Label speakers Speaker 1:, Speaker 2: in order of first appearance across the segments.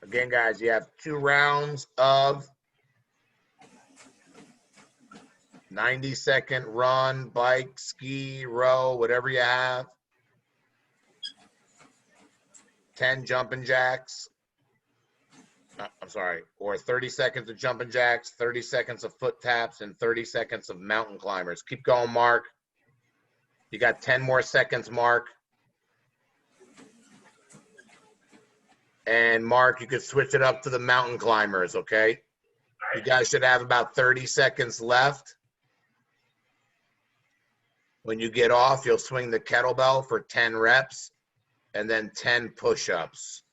Speaker 1: Again, guys, you have 2 rounds of 90-second run, bike, ski, row, whatever you have. 10 jumping jacks. I'm sorry, or 30 seconds of jumping jacks, 30 seconds of foot taps, and 30 seconds of mountain climbers. Keep going, Mark. You got 10 more seconds, Mark. And Mark, you could switch it up to the mountain climbers, okay? You guys should have about 30 seconds left. When you get off, you'll swing the kettlebell for 10 reps and then 10 push-ups.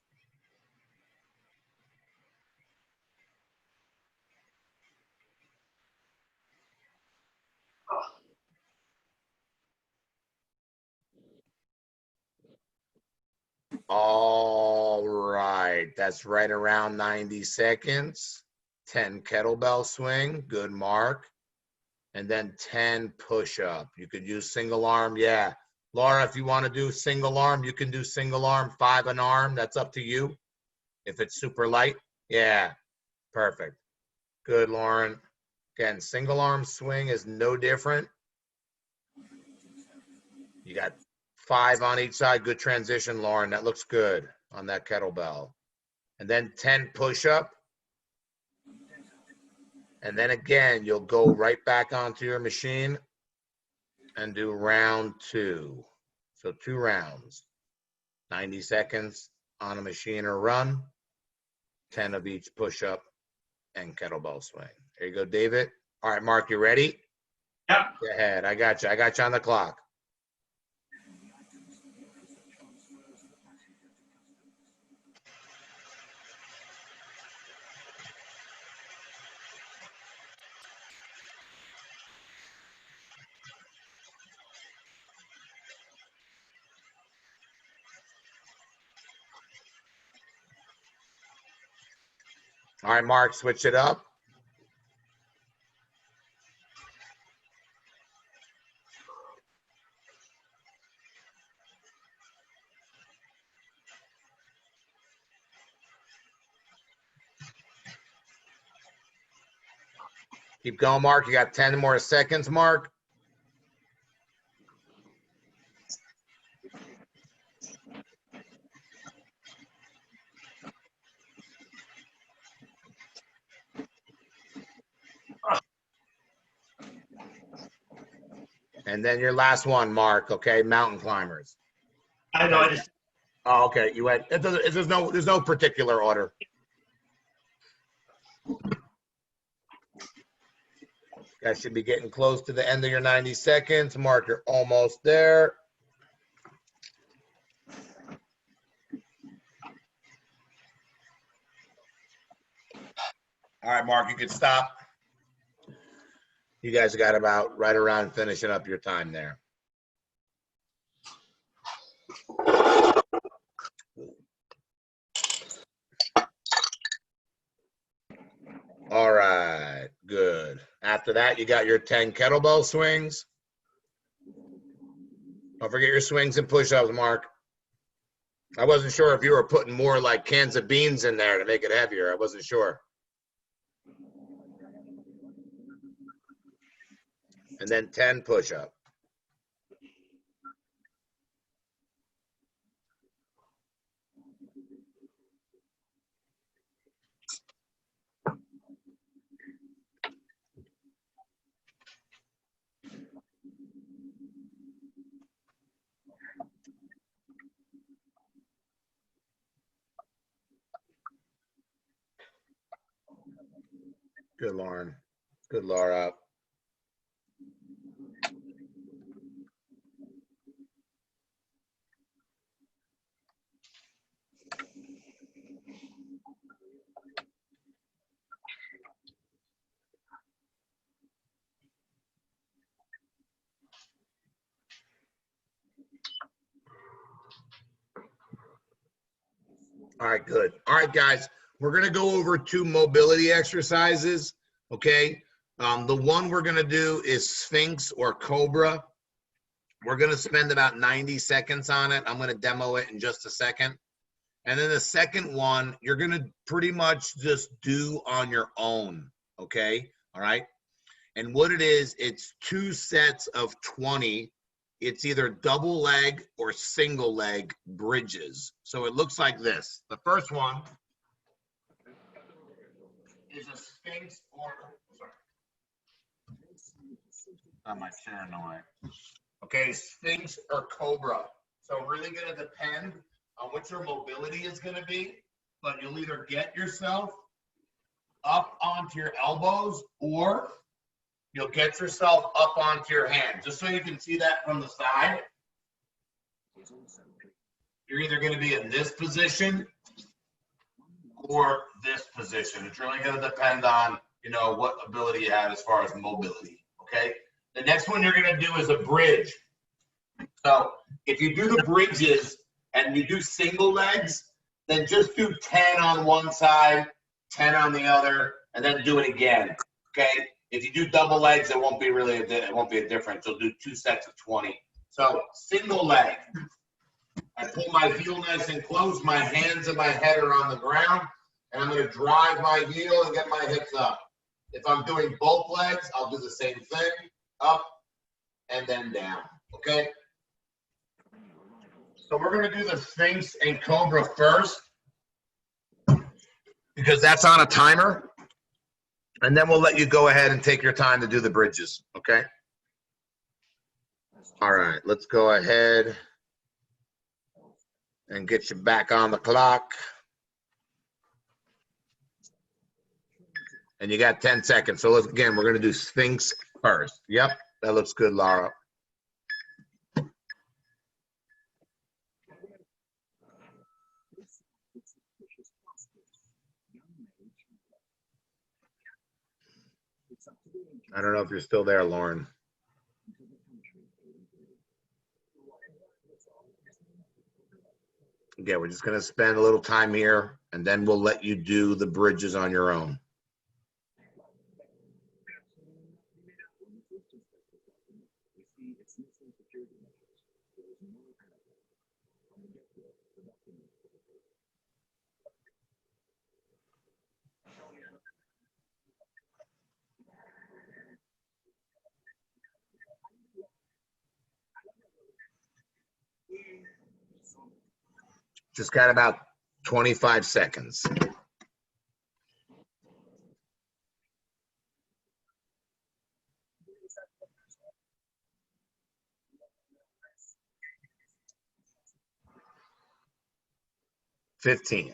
Speaker 1: All right, that's right around 90 seconds. 10 kettlebell swing, good Mark. And then 10 push-up. You could use single arm, yeah. Laura, if you want to do single arm, you can do single arm, 5 an arm, that's up to you. If it's super light, yeah, perfect. Good, Lauren. Again, single arm swing is no different. You got 5 on each side. Good transition, Lauren. That looks good on that kettlebell. And then 10 push-up. And then again, you'll go right back onto your machine and do round 2. So 2 rounds. 90 seconds on a machine or run. 10 of each push-up and kettlebell swing. There you go, David. All right, Mark, you ready?
Speaker 2: Yeah.
Speaker 1: Go ahead. I got you. I got you on the clock. All right, Mark, switch it up. Keep going, Mark. You got 10 more seconds, Mark. And then your last one, Mark, okay? Mountain climbers.
Speaker 2: I know. I just.
Speaker 1: Oh, okay. You had, there's no particular order. Guys should be getting close to the end of your 90 seconds. Mark, you're almost there. All right, Mark, you can stop. You guys got about right around finishing up your time there. All right, good. After that, you got your 10 kettlebell swings. Don't forget your swings and push-ups, Mark. I wasn't sure if you were putting more like cans of beans in there to make it heavier. I wasn't sure. And then 10 push-up. Good, Lauren. Good, Laura. All right, good. All right, guys, we're going to go over 2 mobility exercises, okay? The one we're going to do is Sphinx or Cobra. We're going to spend about 90 seconds on it. I'm going to demo it in just a second. And then the second one, you're going to pretty much just do on your own. Okay. All right. And what it is, it's 2 sets of 20. It's either double leg or single leg bridges. So it looks like this. The first one is a Sphinx or, sorry. Oh, my chair in the way. Okay, Sphinx or Cobra. So really going to depend on what your mobility is going to be, but you'll either get yourself up onto your elbows or you'll get yourself up onto your hands. Just so you can see that from the side. You're either going to be in this position or this position. It's really going to depend on, you know, what ability you have as far as mobility, okay? The next one you're going to do is a bridge. So if you do the bridges and you do single legs, then just do 10 on one side, 10 on the other, and then do it again, okay? If you do double legs, it won't be a difference. You'll do 2 sets of 20. So single leg. I pull my heel nice and close. My hands and my head are on the ground, and I'm going to drive my heel and get my hips up. If I'm doing both legs, I'll do the same thing, up and then down, okay? So we're going to do the Sphinx and Cobra first because that's on a timer, and then we'll let you go ahead and take your time to do the bridges, okay? All right, let's go ahead and get you back on the clock. And you got 10 seconds. So let's, again, we're going to do Sphinx first. Yep, that looks good, Laura. I don't know if you're still there, Lauren. Okay, we're just going to spend a little time here, and then we'll let you do the bridges on your own. Just got about 25 seconds. $15.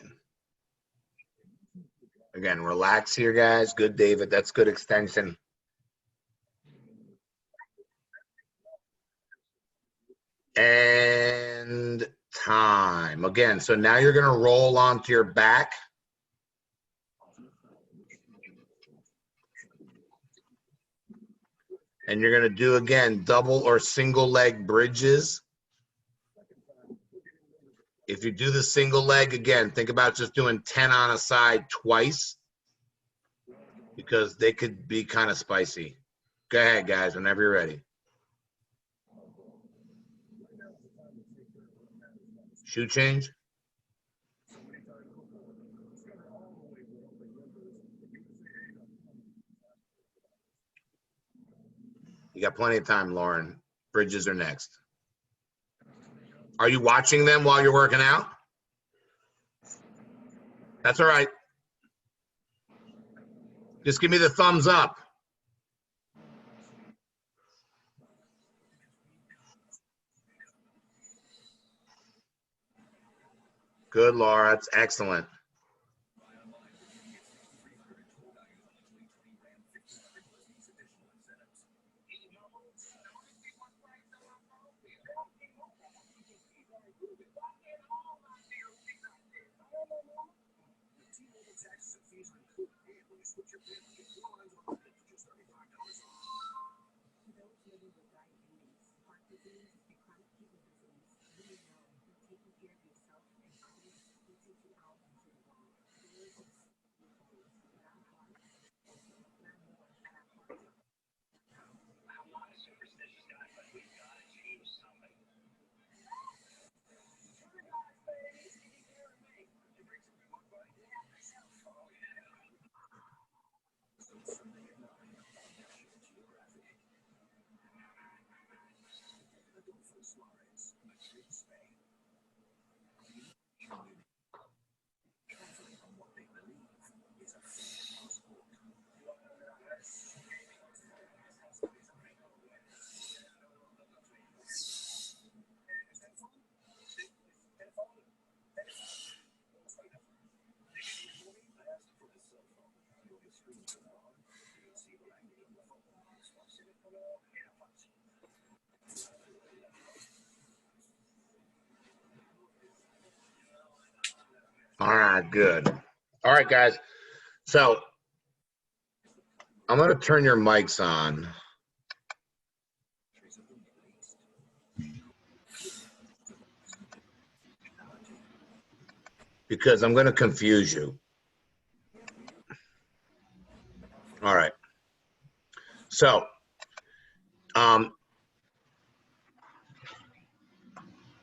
Speaker 1: Again, relax here, guys. Good, David. That's good extension. And time. Again, so now you're going to roll onto your back. And you're going to do, again, double or single leg bridges. If you do the single leg, again, think about just doing 10 on a side twice because they could be kind of spicy. Go ahead, guys, whenever you're ready. Shoe change. You got plenty of time, Lauren. Bridges are next. Are you watching them while you're working out? That's all right. Just give me the thumbs up. Good, Laura. That's excellent. All right, good. All right, guys. So I'm going to turn your mics on. Because I'm going to confuse you. All right. So,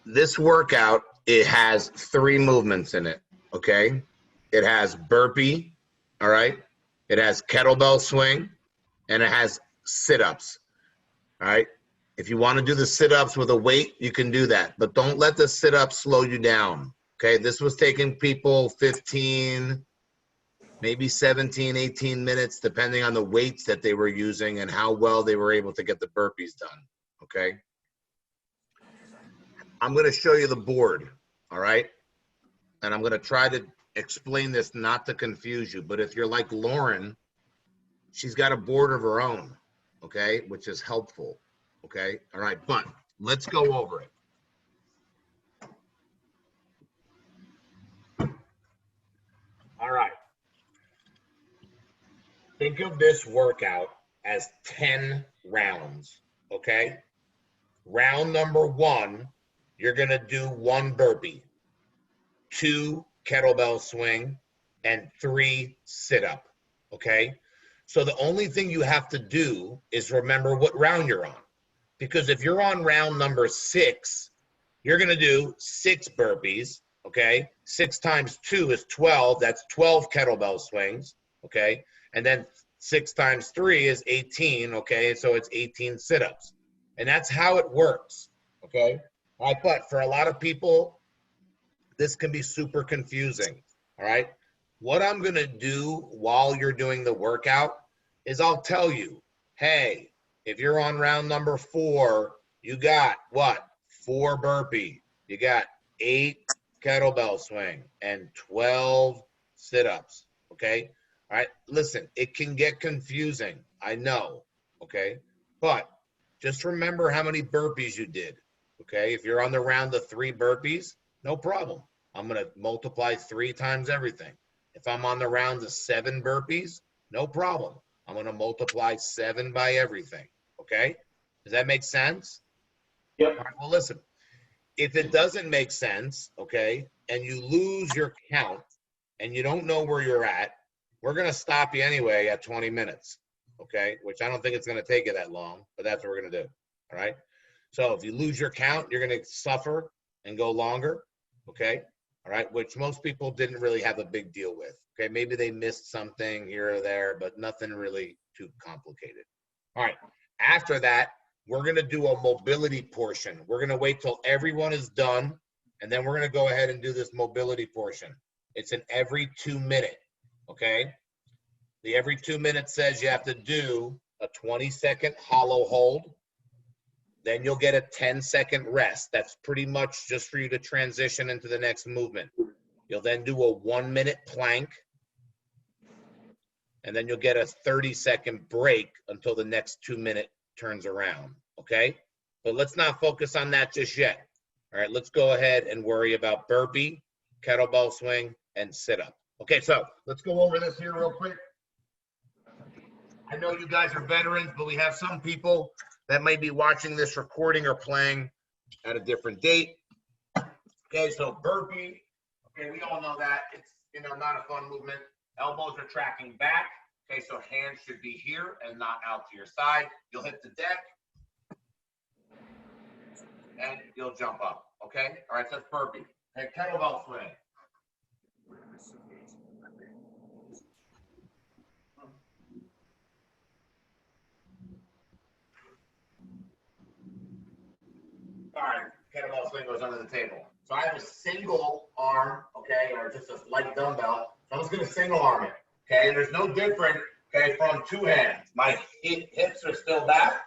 Speaker 1: this workout, it has 3 movements in it, okay? It has burpee, all right? It has kettlebell swing, and it has sit-ups, all right? If you want to do the sit-ups with a weight, you can do that, but don't let the sit-ups slow you down, okay? This was taking people 15, maybe 17, 18 minutes, depending on the weights that they were using and how well they were able to get the burpees done, okay? I'm going to show you the board, all right? And I'm going to try to explain this not to confuse you, but if you're like Lauren, she's got a board of her own, okay, which is helpful, okay? All right, but let's go over it. All right. Think of this workout as 10 rounds, okay? Round number 1, you're going to do 1 burpee, 2 kettlebell swing, and 3 sit-up, okay? So the only thing you have to do is remember what round you're on. Because if you're on round number 6, you're going to do 6 burpees, okay? 6 times 2 is 12. That's 12 kettlebell swings, okay? And then 6 times 3 is 18, okay? So it's 18 sit-ups. And that's how it works, okay? All right, but for a lot of people, this can be super confusing, all right? What I'm going to do while you're doing the workout is I'll tell you, hey, if you're on round number 4, you got what? 4 burpee. You got 8 kettlebell swing and 12 sit-ups, okay? All right, listen, it can get confusing, I know, okay? But just remember how many burpees you did, okay? If you're on the round of 3 burpees, no problem. I'm going to multiply 3 times everything. If I'm on the round of 7 burpees, no problem. I'm going to multiply 7 by everything, okay? Does that make sense?
Speaker 2: Yep.
Speaker 1: All right, well, listen, if it doesn't make sense, okay, and you lose your count and you don't know where you're at, we're going to stop you anyway at 20 minutes, okay, which I don't think it's going to take you that long, but that's what we're going to do, all right? So if you lose your count, you're going to suffer and go longer, okay, all right, which most people didn't really have a big deal with, okay? Maybe they missed something here or there, but nothing really too complicated. All right, after that, we're going to do a mobility portion. We're going to wait till everyone is done, and then we're going to go ahead and do this mobility portion. It's an every 2 minute, okay? The every 2 minutes says you have to do a 20-second hollow hold. Then you'll get a 10-second rest. That's pretty much just for you to transition into the next movement. You'll then do a 1-minute plank, and then you'll get a 30-second break until the next 2 minute turns around, okay? But let's not focus on that just yet. All right, let's go ahead and worry about burpee, kettlebell swing, and sit-up. Okay, so let's go over this here real quick. I know you guys are veterans, but we have some people that might be watching this recording or playing at a different date. Okay, so burpee, okay, we all know that. It's, not a fun movement. Elbows are tracking back. Okay, so hands should be here and not out to your side. You'll hit the deck and you'll jump up. Okay, all right, so that's burpee. Okay, kettlebell swing. All right, kettlebell swing goes under the table. So I have a single arm, okay, or just a light dumbbell. So I'm just going to single arm it, okay? And there's no different, okay, from 2 hands. My hips are still back.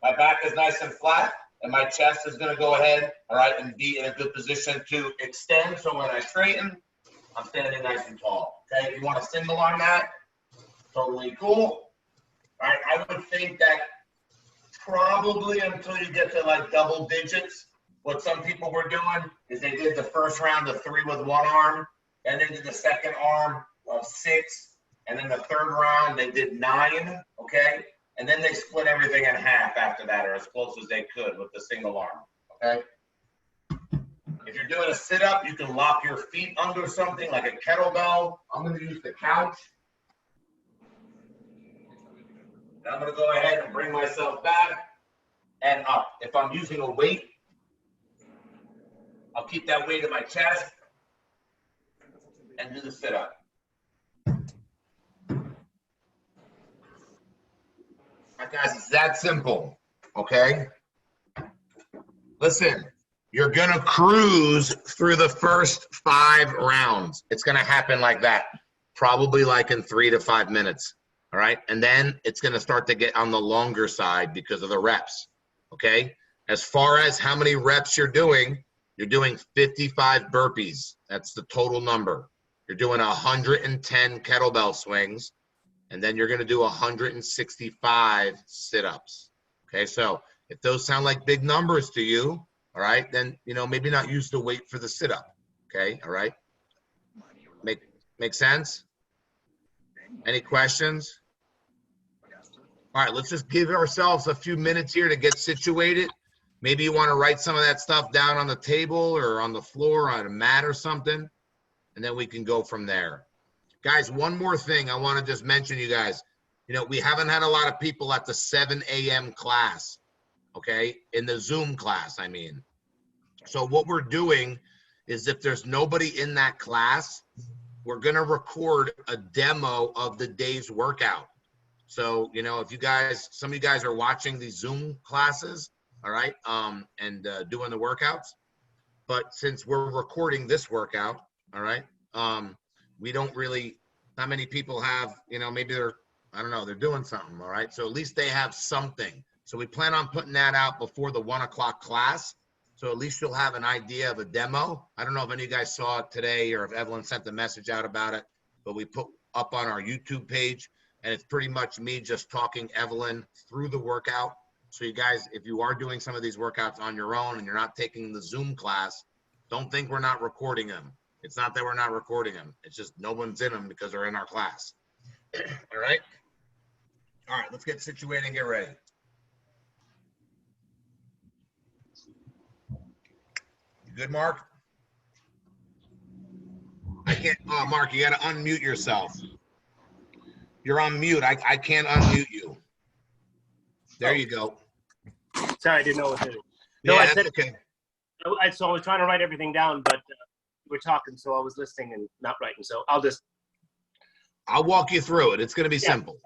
Speaker 1: My back is nice and flat. And my chest is going to go ahead, all right, and be in a good position to extend. So when I straighten, I'm standing nice and tall, okay? If you want to single arm that, totally cool. All right, I would think that probably until you get to like double digits, what some people were doing is they did the first round of 3 with 1 arm, and then did the second arm of 6, and then the third round they did 9, okay? And then they split everything in half after that, or as close as they could with the single arm, okay? If you're doing a sit-up, you can lock your feet under something like a kettlebell. I'm going to use the couch. And I'm going to go ahead and bring myself back and up. If I'm using a weight, I'll keep that weight in my chest and do the sit-up. All right, guys, it's that simple, okay? Listen, you're going to cruise through the first 5 rounds. It's going to happen like that, probably like in 3 to 5 minutes, all right? And then it's going to start to get on the longer side because of the reps, okay? As far as how many reps you're doing 55 burpees. That's the total number. You're doing 110 kettlebell swings, and then you're going to do 165 sit-ups, okay? So if those sound like big numbers to you, all right, then, maybe not use the weight for the sit-up, okay? All right? Make sense? Any questions? All right, let's just give ourselves a few minutes here to get situated. Maybe you want to write some of that stuff down on the table or on the floor on a mat or something, and then we can go from there. Guys, one more thing I want to just mention, you guys. We haven't had a lot of people at the 7 a.m. class, okay? In the Zoom class, I mean. So what we're doing is if there's nobody in that class, we're going to record a demo of the day's workout. So, if some of you guys are watching these Zoom classes, all right, and doing the workouts, but since we're recording this workout, all right, we don't really, not many people have, maybe they're doing something, all right? So at least they have something. So we plan on putting that out before the 1 o'clock class. So at least you'll have an idea of a demo. I don't know if any of you guys saw it today or if Evelyn sent a message out about it, but we put up on our YouTube page, and it's pretty much me just talking Evelyn through the workout. So you guys, if you are doing some of these workouts on your own and you're not taking the Zoom class, don't think we're not recording them. It's not that we're not recording them. It's just no one's in them because they're in our class. All right? All right, let's get situated and get ready. Good, Mark? I can't, Mark, you got to unmute yourself. You're on mute. I can't unmute you. There you go.
Speaker 2: Sorry, I didn't know what to do.
Speaker 1: No,
Speaker 2: I
Speaker 1: that's
Speaker 2: said,
Speaker 1: okay.
Speaker 2: so I was trying to write everything down, but we're talking, so I was listening and not writing. So
Speaker 1: I'll walk you through it. It's going to be simple.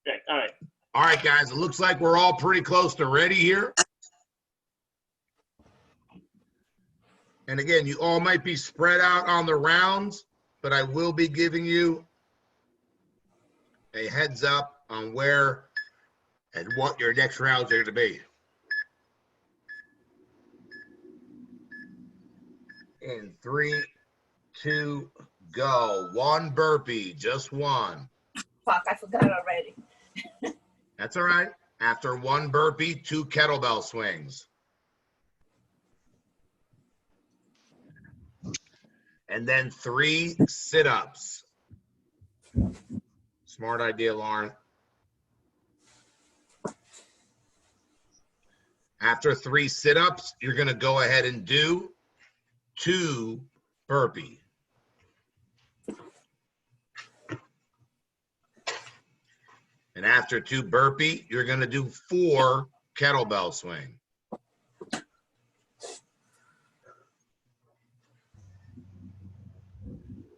Speaker 2: Okay, all right.
Speaker 1: All right, guys. It looks like we're all pretty close to ready here. And again, you all might be spread out on the rounds, but I will be giving you a heads up on where and what your next rounds are going to be. In 3, 2, go. 1 burpee, just 1.
Speaker 3: Fuck, I forgot already.
Speaker 1: That's all right. After 1 burpee, 2 kettlebell swings. And then 3 sit-ups. Smart idea, Lauren. After 3 sit-ups, you're going to go ahead and do 2 burpee. And after 2 burpee, you're going to do 4 kettlebell swing.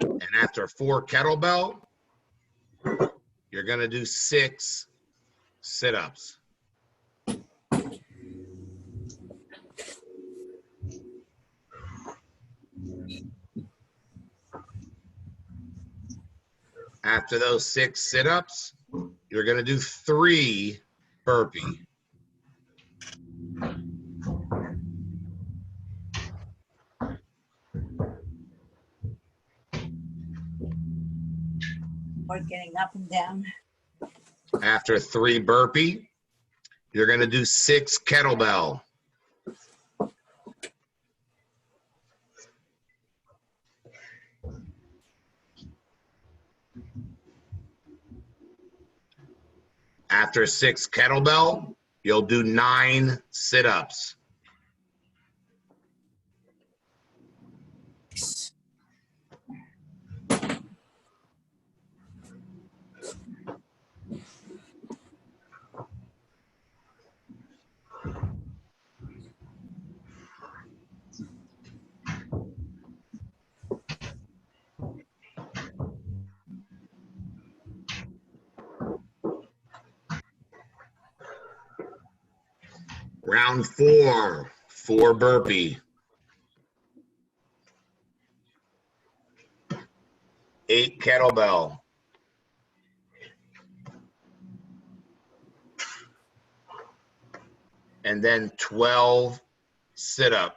Speaker 1: And after 4 kettlebell, you're going to do 6 sit-ups. After those 6 sit-ups, you're going to do 3 burpee.
Speaker 3: Or getting up and down.
Speaker 1: After 3 burpee, you're going to do 6 kettlebell. After 6 kettlebell, you'll do 9 sit-ups. Round 4, 4 burpee. 8 kettlebell. And then 12 sit-up.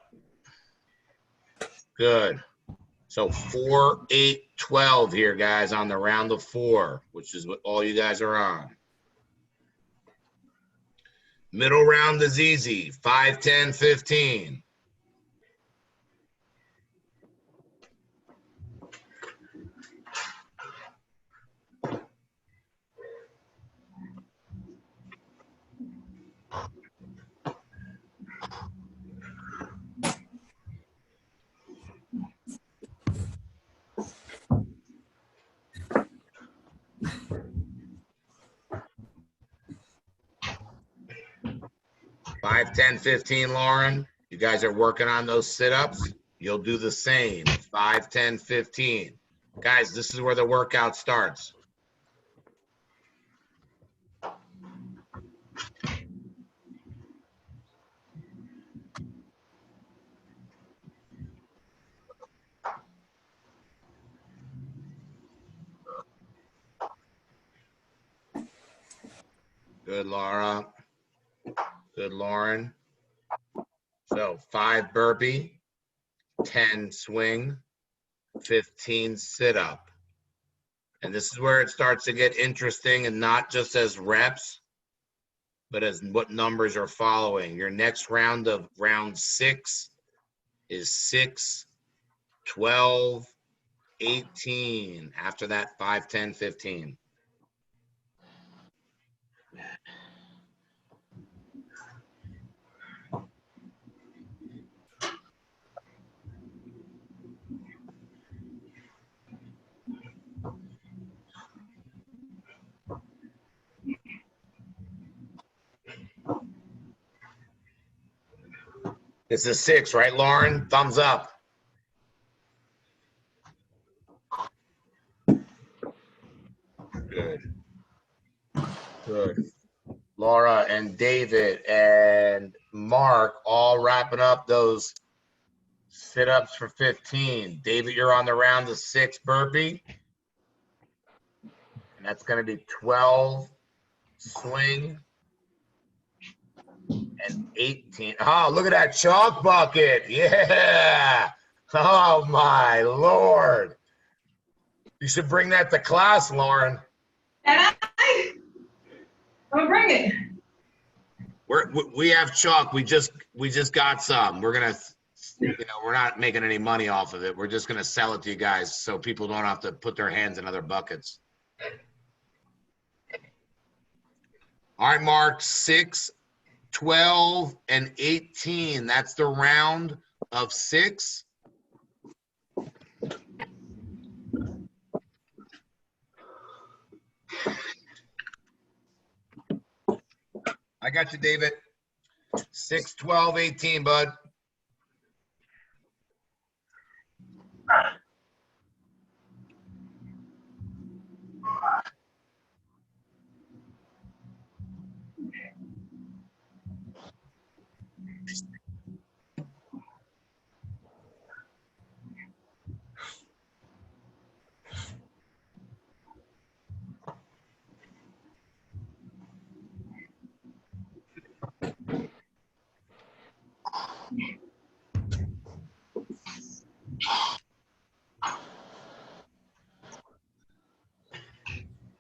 Speaker 1: Good. So 4, 8, 12 here, guys, on the round of 4, which is what all you guys are on. Middle round is easy. 5, 10, 15. Five, 10, 15, Lauren. You guys are working on those sit-ups. You'll do the same. 5, 10, 15. Guys, this is where the workout starts. Good, Laura. Good, Lauren. So 5 burpee, 10 swing, 15 sit-up. And this is where it starts to get interesting, and not just as reps, but as what numbers are following. Your next round of round 6 is 6, 12, 18. After that, 5, 10, 15. This is 6, right, Lauren? Thumbs up. Good. Good. Laura and David and Mark all wrapping up those sit-ups for 15. David, you're on the round of 6 burpee. And that's going to be 12 swing and 18. Oh, look at that chalk bucket. Yeah. Oh, my Lord. You should bring that to class, Lauren.
Speaker 4: And I'm gonna bring it.
Speaker 1: We have chalk. We just got some. We're gonna, we're not making any money off of it. We're just gonna sell it to you guys so people don't have to put their hands in other buckets. All right, Mark. 6, 12, and 18. That's the round of 6. I got you, David. 6, 12, 18, bud.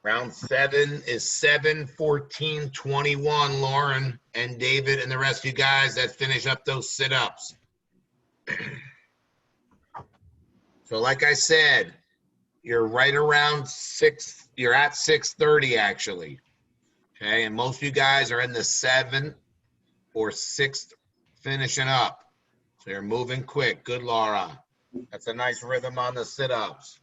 Speaker 1: Round 7 is 7, 14, 21, Lauren and David and the rest of you guys that finish up those sit-ups. So like I said, you're right around 6, you're at 6:30 actually. Okay, and most of you guys are in the 7th or 6th finishing up. So you're moving quick. Good, Laura. That's a nice rhythm on the sit-ups.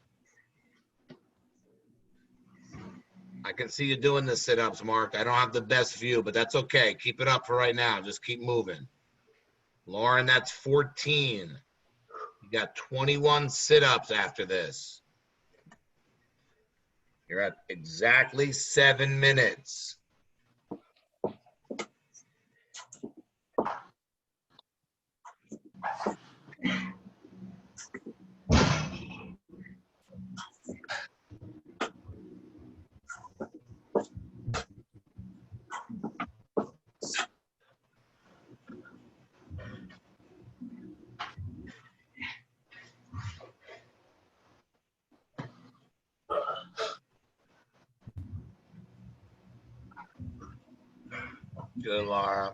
Speaker 1: I can see you doing the sit-ups, Mark. I don't have the best view, but that's okay. Keep it up for right now. Just keep moving. Lauren, that's 14. You got 21 sit-ups after this. You're at exactly 7 minutes. Good, Laura.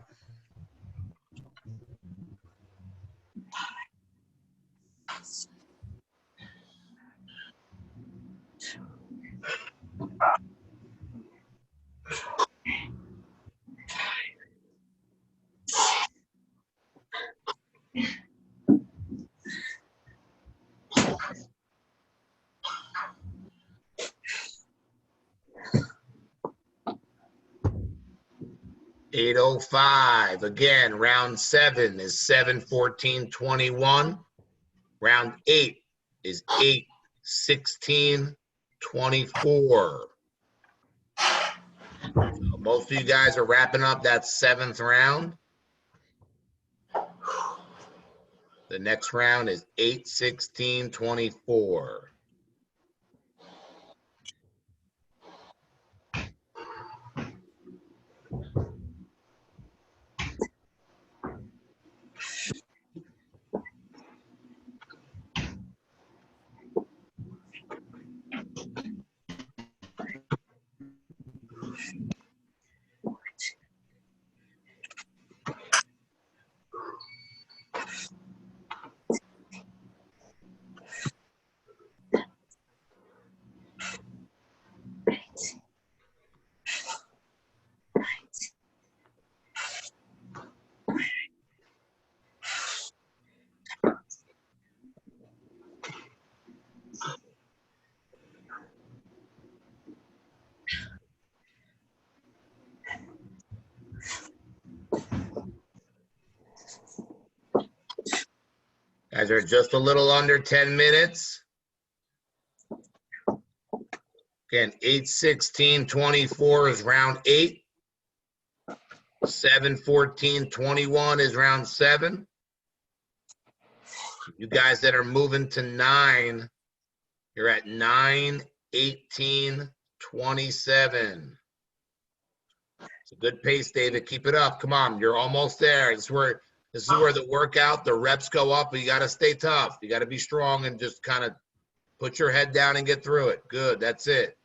Speaker 1: $8:05. Again, round 7 is 7:14:21. Round 8 is 8:16:24. So most of you guys are wrapping up that 7th round. The next round is 8:16:24. Guys are just a little under 10 minutes. Again, 8:16:24 is round 8. 7:14:21 is round 7. You guys that are moving to 9, you're at 9:18:27. It's a good pace, David. Keep it up. Come on, you're almost there. This is where the workout, the reps go up, but you got to stay tough. You got to be strong and just kind of put your head down and get through it. Good. That's it.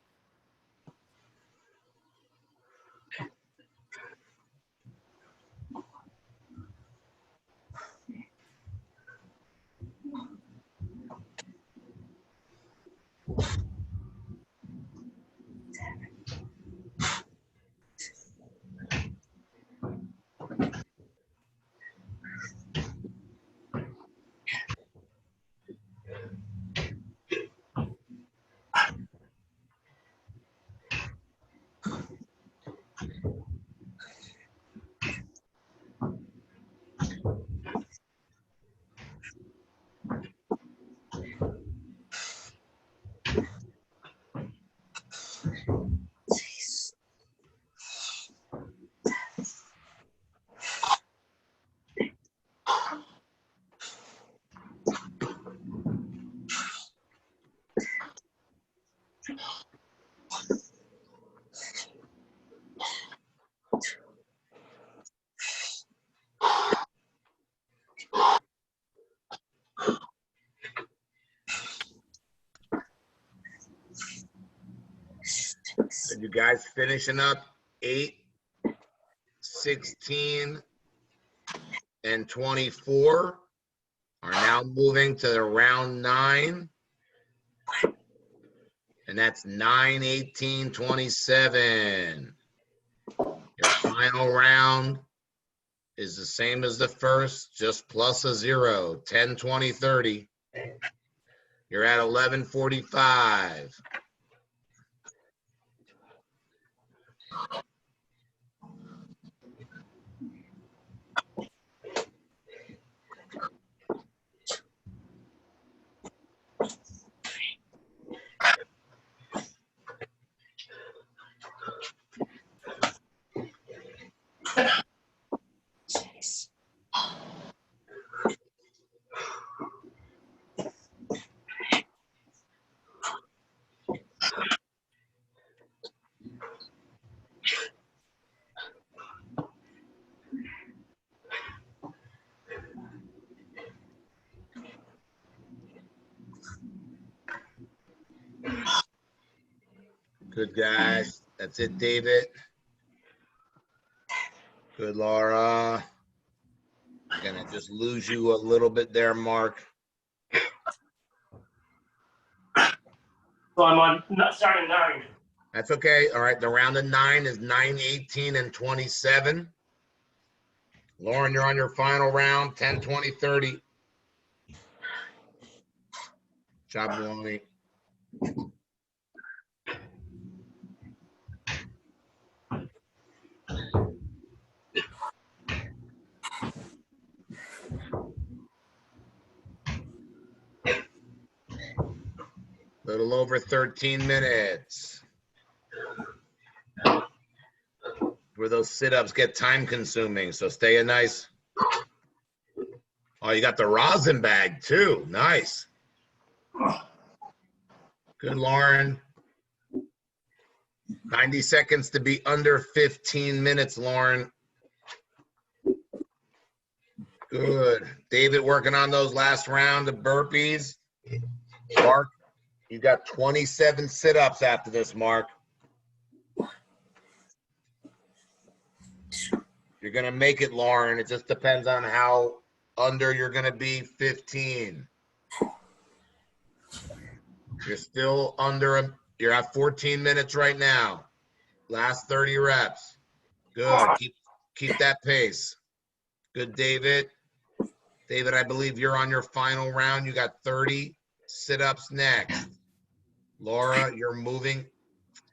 Speaker 1: And you guys finishing up 8:16:24 are now moving to the round 9. And that's 9:18:27. final round is the same as the first, just plus a 0. 10, 20, 30. You're at 11:45. Good, guys. That's it, David. Good, Laura. Gonna just lose you a little bit there, Mark.
Speaker 2: So I'm on starting 9.
Speaker 1: That's okay. All right, the round of 9 is 9, 18, and 27. Lauren, you're on your final round, 10, 20, 30. Job, Maloney. Little over 13 minutes. Where those sit-ups get time consuming, so stay a nice. Oh, you got the rosin bag too. Nice. Good, Lauren. 90 seconds to be under 15 minutes, Lauren. Good. David working on those last round of burpees. Mark, you got 27 sit-ups after this, Mark. You're going to make it, Lauren. It just depends on how under you're going to be 15. You're still under, you're at 14 minutes right now. Last 30 reps. Good. Keep that pace. Good, David. David, I believe you're on your final round. You got 30 sit-ups next. Laura, you're moving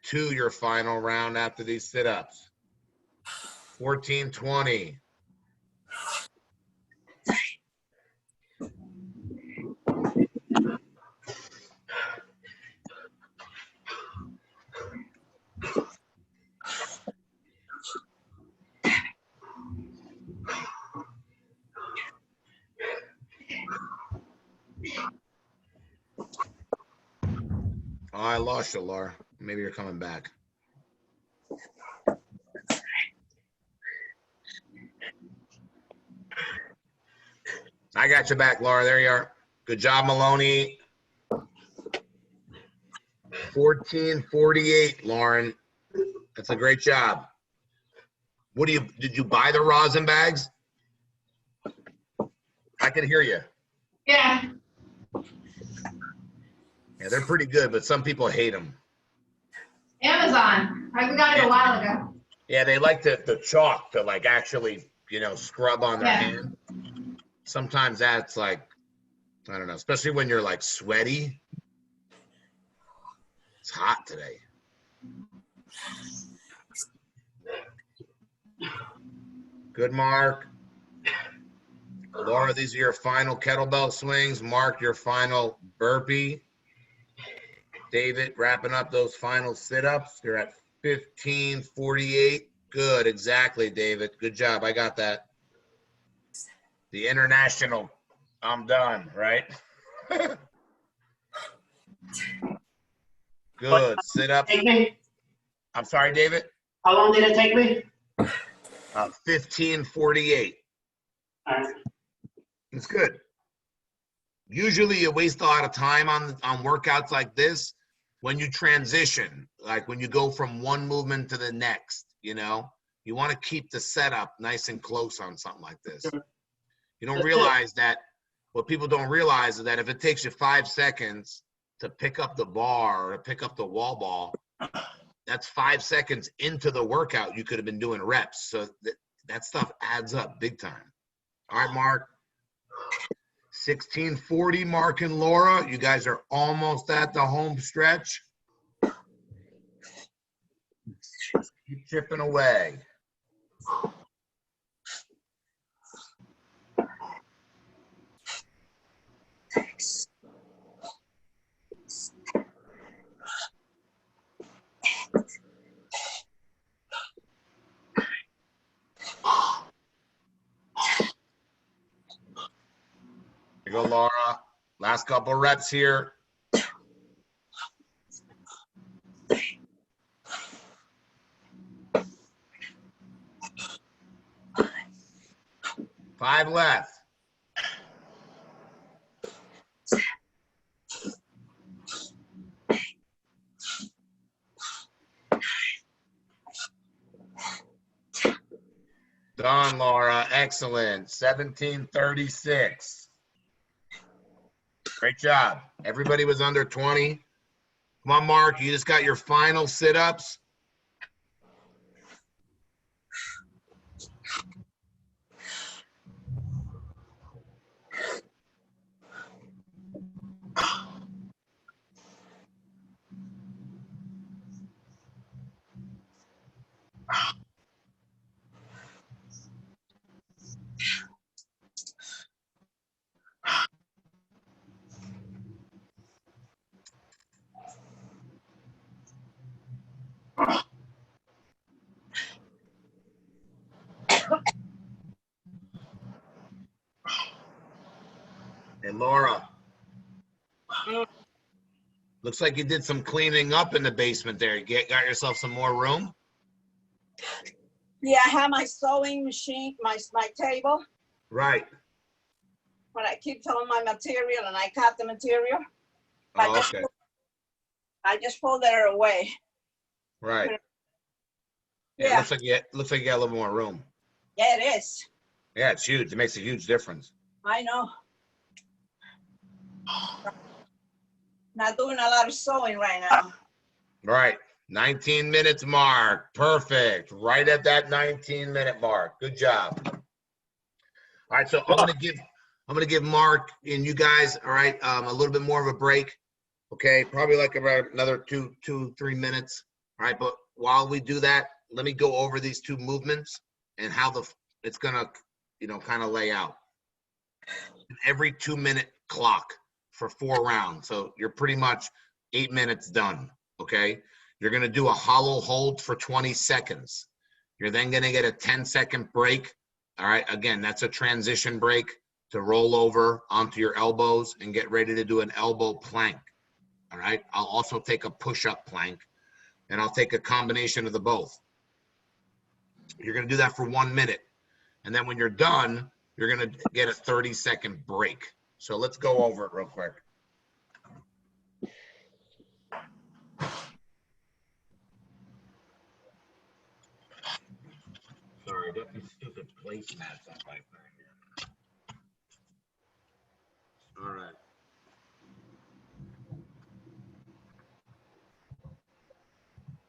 Speaker 1: to your final round after these sit-ups. 14, 20. Oh, I lost you, Laura. Maybe you're coming back. I got you back, Laura. There you are. Good job, Maloney. 14:48, Lauren. That's a great job. Did you buy the rosin bags? I can hear you.
Speaker 4: Yeah.
Speaker 1: Yeah, they're pretty good, but some people hate them.
Speaker 4: Amazon. We got it a while ago.
Speaker 1: Yeah, they like the chalk to like actually, scrub on their hand. Sometimes that's like, I don't know, especially when you're like sweaty. It's hot today. Good, Mark. Laura, these are your final kettlebell swings. Mark, your final burpee. David, wrapping up those final sit-ups. You're at 15:48. Good, exactly, David. Good job. I got that. The international, I'm done, right? Good. Sit up.
Speaker 2: Take me?
Speaker 1: I'm sorry, David?
Speaker 2: How long did it take me?
Speaker 1: 15:48. It's good. Usually you waste a lot of time on workouts like this when you transition, like when you go from one movement to the next, you want to keep the setup nice and close on something like this. You don't realize that, what people don't realize is that if it takes you 5 seconds to pick up the bar or to pick up the wall ball, that's 5 seconds into the workout. You could have been doing reps. So that stuff adds up big time. All right, Mark. 16:40, Mark and Laura. You guys are almost at the home stretch. Keep chipping away. Here you go, Laura. Last couple reps here. Five left. Done, Laura. Excellent. 17:36. Great job. Everybody was under 20. Come on, Mark. You just got your final sit-ups. Hey, Laura. Looks like you did some cleaning up in the basement there. You got yourself some more room?
Speaker 3: Yeah, I have my sewing machine, my table,
Speaker 1: Right.
Speaker 3: but I keep throwing my material and I cut the material.
Speaker 1: Oh, okay.
Speaker 3: I just pulled it away.
Speaker 1: Right.
Speaker 3: Yeah.
Speaker 1: Looks like you got a little more room.
Speaker 3: Yeah, it is.
Speaker 1: Yeah, it's huge. It makes a huge difference.
Speaker 3: I know. Not doing a lot of sewing right now.
Speaker 1: Right. 19 minutes mark. Perfect. Right at that 19-minute mark. Good job. All right, so I'm gonna give Mark and you guys, all right, a little bit more of a break. Okay, probably like about another 3 minutes. All right, but while we do that, let me go over these two movements and how it's gonna, kind of lay out. Every 2-minute clock for 4 rounds. So you're pretty much 8 minutes done. Okay. You're going to do a hollow hold for 20 seconds. You're then going to get a 10-second break. All right. Again, that's a transition break to roll over onto your elbows and get ready to do an elbow plank. All right. I'll also take a push-up plank and I'll take a combination of the both. You're going to do that for 1 minute. And then when you're done, you're going to get a 30-second break. So let's go over it real quick. Sorry, I got these stupid placemats up right there. All right.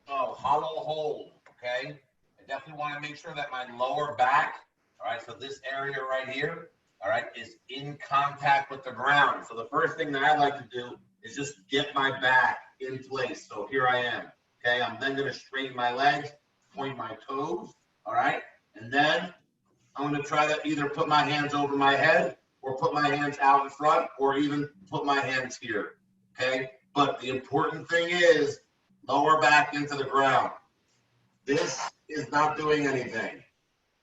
Speaker 1: So hollow hold, okay? I definitely want to make sure that my lower back, all right, so this area right here, all right, is in contact with the ground. So the first thing that I like to do is just get my back in place. So here I am, okay? I'm then going to straighten my legs, point my toes, all right? And then I'm going to try to either put my hands over my head or put my hands out in front or even put my hands here, okay? But the important thing is lower back into the ground. This is not doing anything,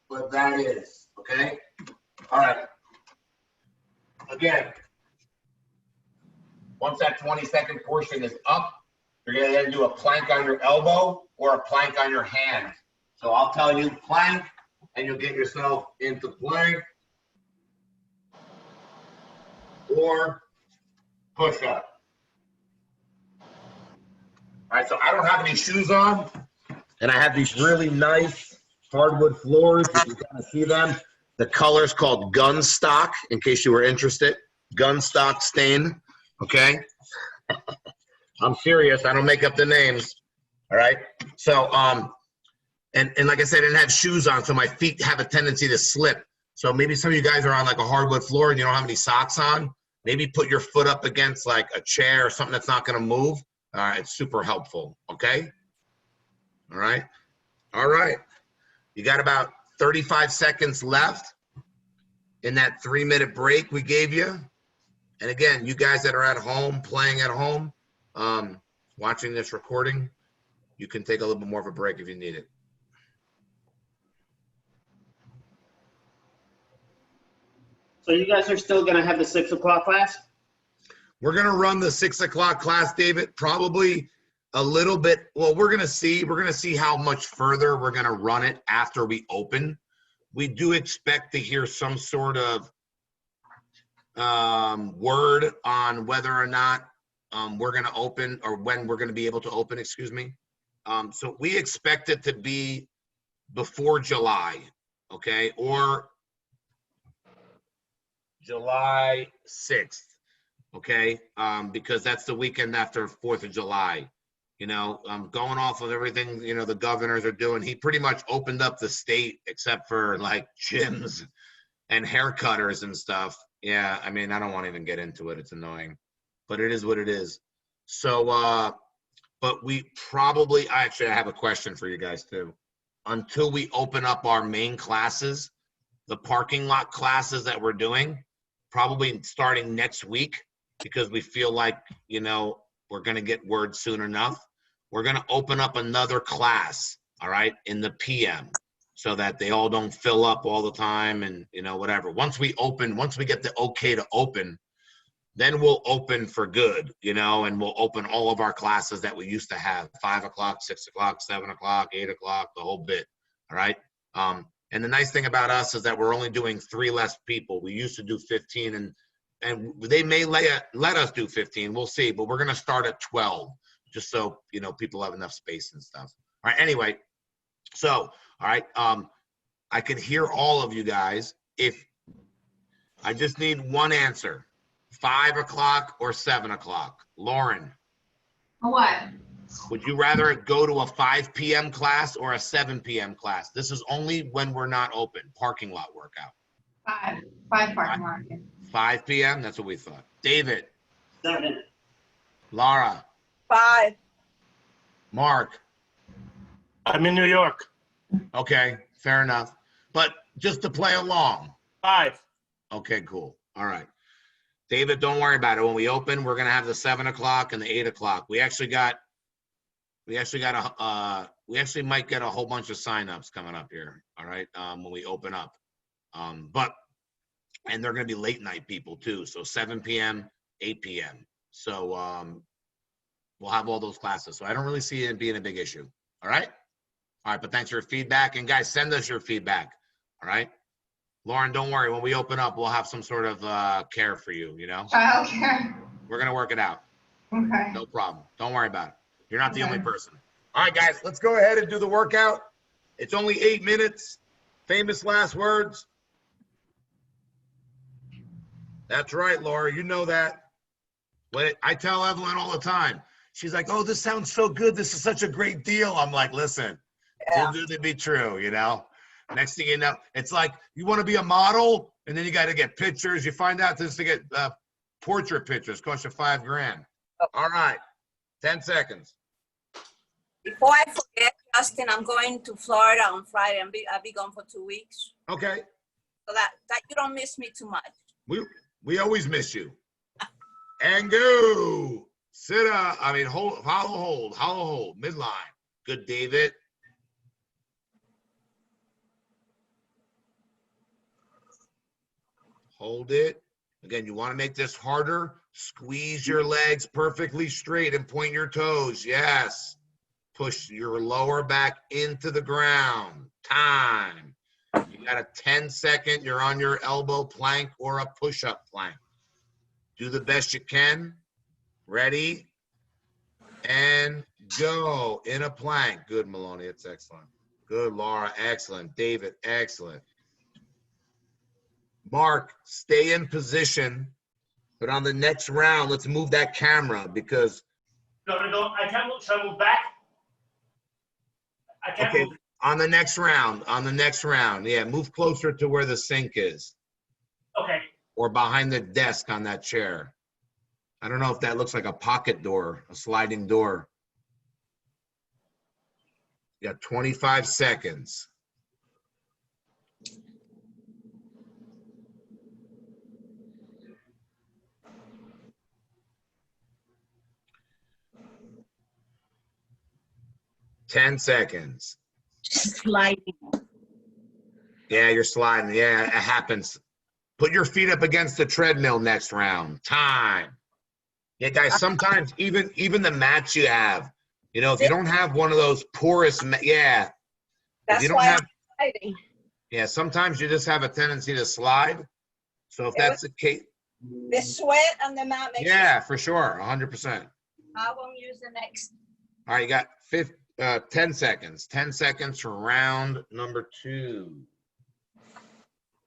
Speaker 1: but that is, okay? All right. Again, once that 20-second portion is up, you're going to then do a plank on your elbow or a plank on your hand. So I'll tell you plank, and you'll get yourself into plank or push up. All right, so I don't have any shoes on, and I have these really nice hardwood floors. You can kind of see them. The color's called Gunstock, in case you were interested. Gunstock stain, okay? I'm serious. I don't make up the names. All right. So, and like I said, I didn't have shoes on, so my feet have a tendency to slip. So maybe some of you guys are on like a hardwood floor and you don't have any socks on. Maybe put your foot up against like a chair or something that's not going to move. It's super helpful. Okay. All right. All right. You got about 35 seconds left in that 3-minute break we gave you. And again, you guys that are at home, playing at home, watching this recording, you can take a little bit more of a break if you need it.
Speaker 2: So you guys are still gonna have the 6 o'clock class?
Speaker 1: We're going to run the 6 o'clock class, David, probably a little bit. Well, we're going to see how much further we're going to run it after we open. We do expect to hear some sort of word on whether or not we're going to open, or when we're going to be able to open, excuse me. So we expect it to be before July, okay, or July 6th. Okay, because that's the weekend after 4th of July. You know, going off of everything, you know, the governors are doing, he pretty much opened up the state except for like gyms and haircutters and stuff. Yeah, I mean, I don't want to even get into it. It's annoying, but it is what it is. So, but we probably, actually, I have a question for you guys too. Until we open up our main classes, the parking lot classes that we're doing, probably starting next week, because we feel like, you know, we're going to get word soon enough. We're going to open up another class, all right, in the PM, so that they all don't fill up all the time and, you know, whatever. Once we get the okay to open, then we'll open for good, you know, and we'll open all of our classes that we used to have, 5 o'clock, 6 o'clock, 7 o'clock, 8 o'clock, the whole bit, all right? And the nice thing about us is that we're only doing 3 less people. We used to do 15, and they may let us do 15. We'll see, but we're going to start at 12, just so, you know, people have enough space and stuff. All right, anyway, so, all right, I can hear all of you guys. If I just need one answer, 5 o'clock or 7 o'clock. Lauren.
Speaker 4: What?
Speaker 1: Would you rather go to a 5 p.m. class or a 7 p.m. class? This is only when we're not open, parking lot workout.
Speaker 4: 5 parking lot.
Speaker 1: 5 p.m., that's what we thought. David.
Speaker 2: 7.
Speaker 1: Laura.
Speaker 3: 5.
Speaker 1: Mark.
Speaker 2: I'm in New York.
Speaker 1: Okay, fair enough. But just to play along.
Speaker 2: 5.
Speaker 1: Okay, cool. All right. David, don't worry about it. When we open, we're going to have the 7 o'clock and the 8 o'clock. We actually might get a whole bunch of signups coming up here. All right. When we open up, and they're going to be late night people too. So 7 p.m., 8 p.m. So we'll have all those classes. So I don't really see it being a big issue. All right. All right. But thanks for your feedback, and guys, send us your feedback. All right. Lauren, don't worry. When we open up, we'll have some sort of care for you, you know?
Speaker 4: Childcare.
Speaker 1: We're going to work it out.
Speaker 4: Okay.
Speaker 1: No problem. Don't worry about it. You're not the only person. All right, guys, let's go ahead and do the workout. It's only 8 minutes. Famous last words. That's right, Laura. You know that. I tell Evelyn all the time. She's like, oh, this sounds so good. This is such a great deal. I'm like, listen,
Speaker 3: Yeah.
Speaker 1: too good to be true, you know? Next thing you know, it's like you want to be a model, and then you got to get pictures. You find out this to get portrait pictures cost you $5,000. All right, 10 seconds.
Speaker 3: Before I forget, Justin, I'm going to Florida on Friday. I'll be gone for 2 weeks.
Speaker 1: Okay,
Speaker 3: So that you don't miss me too much.
Speaker 1: we always miss you. And go. Sit up. I mean, hollow hold, midline. Good, David. Hold it. Again, you want to make this harder. Squeeze your legs perfectly straight and point your toes. Yes. Push your lower back into the ground. Time. You got a 10-second. You're on your elbow plank or a push-up plank. Do the best you can. Ready? And go. In a plank. Good, Maloney. It's excellent. Good, Laura. Excellent. David. Excellent. Mark, stay in position, but on the next round, let's move that camera because
Speaker 2: No, I can't move. Should I move back? I can't
Speaker 1: Okay,
Speaker 2: move.
Speaker 1: on the next round. Yeah, move closer to where the sink is
Speaker 2: Okay.
Speaker 1: or behind the desk on that chair. I don't know if that looks like a pocket door, a sliding door. You got 25 seconds. Ten seconds.
Speaker 3: Sliding.
Speaker 1: Yeah, you're sliding. Yeah, it happens. Put your feet up against the treadmill next round. Time. Yeah, guys, sometimes even the mats you have, you know, if you don't have one of those porous, yeah, if you
Speaker 3: That's
Speaker 1: don't
Speaker 3: why
Speaker 1: have,
Speaker 3: I'm sliding.
Speaker 1: yeah, sometimes you just have a tendency to slide. So if that's the case,
Speaker 3: The sweat on the mat makes
Speaker 1: yeah, for sure, 100%.
Speaker 3: I won't use the next.
Speaker 1: All right, you got 10 seconds. 10 seconds for round number 2.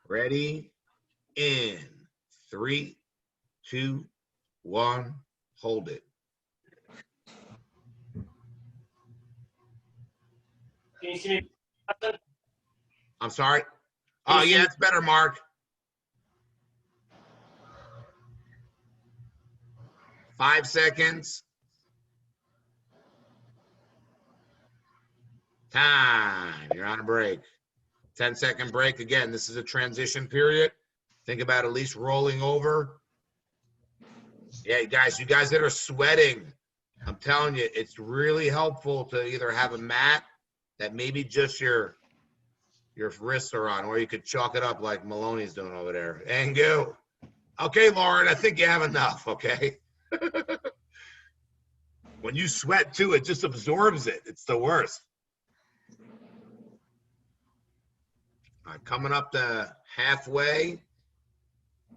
Speaker 1: Ready? In 3, 2, 1. Hold it.
Speaker 2: Can you see me?
Speaker 1: I'm sorry. Oh, yeah, it's better, Mark. 5 seconds. Time. You're on a break. 10-second break. Again, this is a transition period. Think about at least rolling over. Yeah, guys, you guys that are sweating, I'm telling you, it's really helpful to either have a mat that maybe just your wrists are on, or you could chalk it up like Maloney's doing over there. And go. Okay, Lauren, I think you have enough, okay? When you sweat too, it just absorbs it. It's the worst. All right, coming up to halfway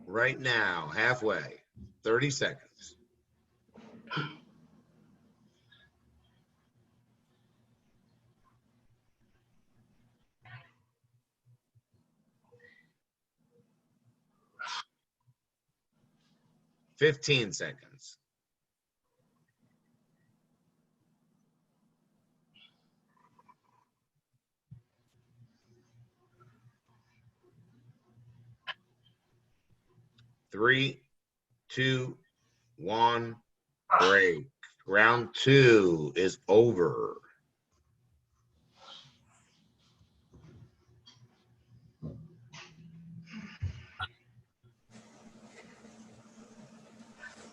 Speaker 1: right now. Halfway. 30 seconds. $15 seconds. Three, 2, 1, break. Round 2 is over.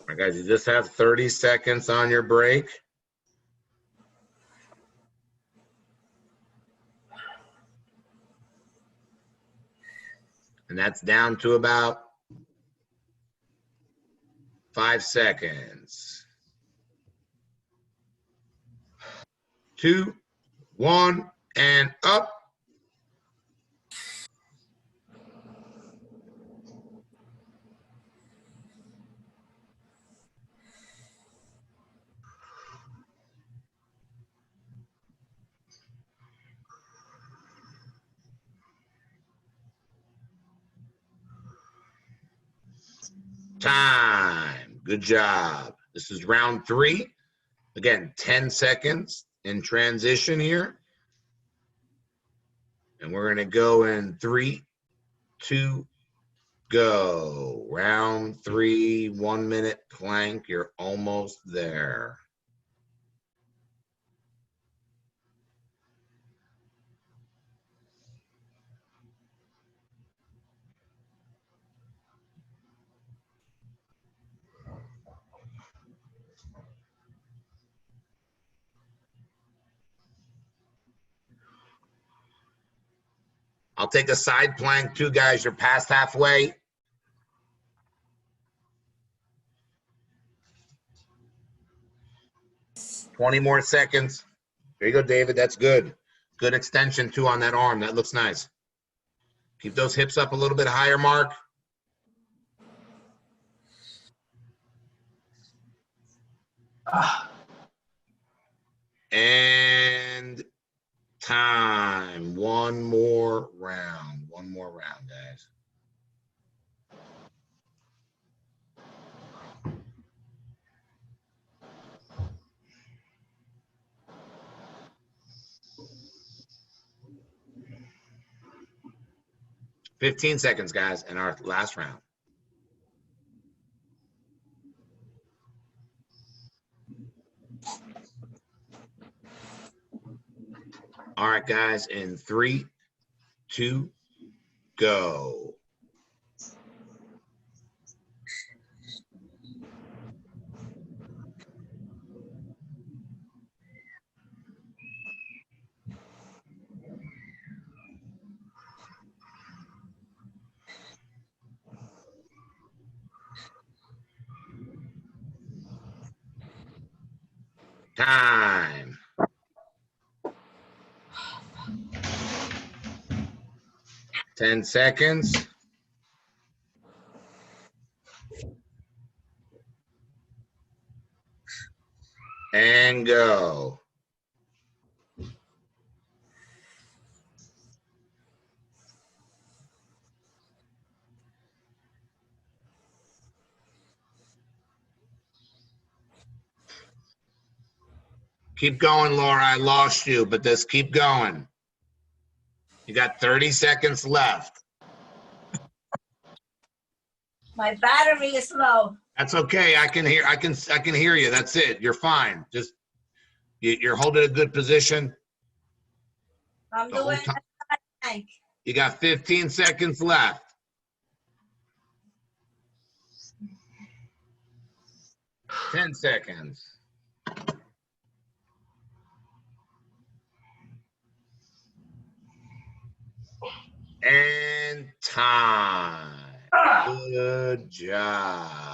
Speaker 1: All right, guys, you just have 30 seconds on your break. And that's down to about 5 seconds. 2, 1, and up. Time. Good job. This is round 3. Again, 10 seconds in transition here. And we're going to go in 3, 2, go. Round 3, 1 minute plank. You're almost there. I'll take a side plank too, guys. You're past halfway. $20 more seconds. There you go, David. That's good. Good extension too on that arm. That looks nice. Keep those hips up a little bit higher, Mark. And time. One more round. One more round, guys. 15 seconds, guys, in our last round. All right, guys, in 3, 2, go. Time. Ten seconds. And go. Keep going, Laura. I lost you, but just keep going. You got 30 seconds left.
Speaker 3: My battery is low.
Speaker 1: That's okay. I can hear you. That's it. You're fine. Just you're holding a good position.
Speaker 3: I'm
Speaker 1: The whole
Speaker 3: doing
Speaker 1: time.
Speaker 3: what I think.
Speaker 1: You got 15 seconds left. 10 seconds. And time. Good job.